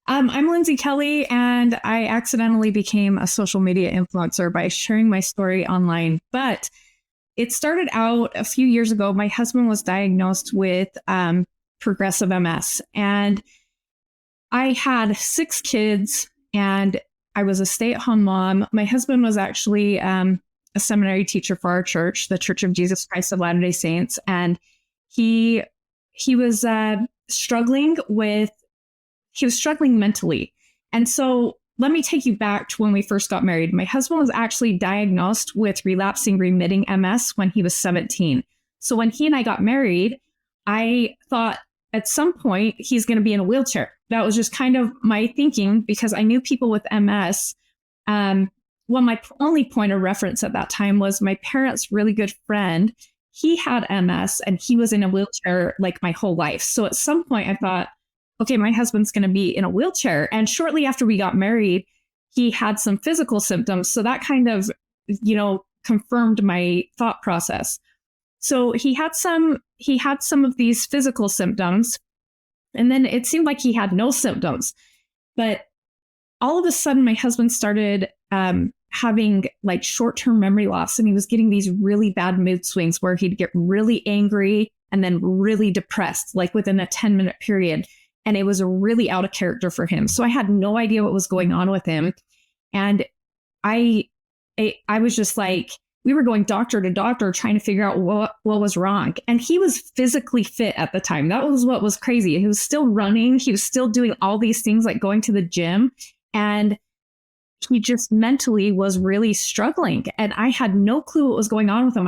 I'm Lindsay Kelly, and I accidentally became a social media influencer by sharing my story online. But it started out a few years ago. My husband was diagnosed with progressive MS, and I had 6 kids, and I was a stay-at-home mom. My husband was actually a seminary teacher for our church, the Church of Jesus Christ of Latter-day Saints, and he he was struggling with he was struggling mentally. And so let me take you back to when we first got married. My husband was actually diagnosed with relapsing remitting MS when he was 17. So when he and I got married, I thought at some point he's going to be in a wheelchair. That was just kind of my thinking because I knew people with MS. Well, my only point of reference at that time was my parents' really good friend. He had MS and he was in a wheelchair like my whole life. So at some point I thought, okay, my husband's going to be in a wheelchair. And shortly after we got married, he had some physical symptoms. So that kind of, confirmed my thought process. So he had some of these physical symptoms, and then it seemed like he had no symptoms. But all of a sudden, my husband started having like short-term memory loss, and he was getting these really bad mood swings where he'd get really angry and then really depressed, like within a 10-minute period. And it was really out of character for him. So I had no idea what was going on with him. And I was just like, we were going doctor to doctor trying to figure out what was wrong. And he was physically fit at the time. That was what was crazy. He was still running. He was still doing all these things like going to the gym. And he just mentally was really struggling. And I had no clue what was going on with him.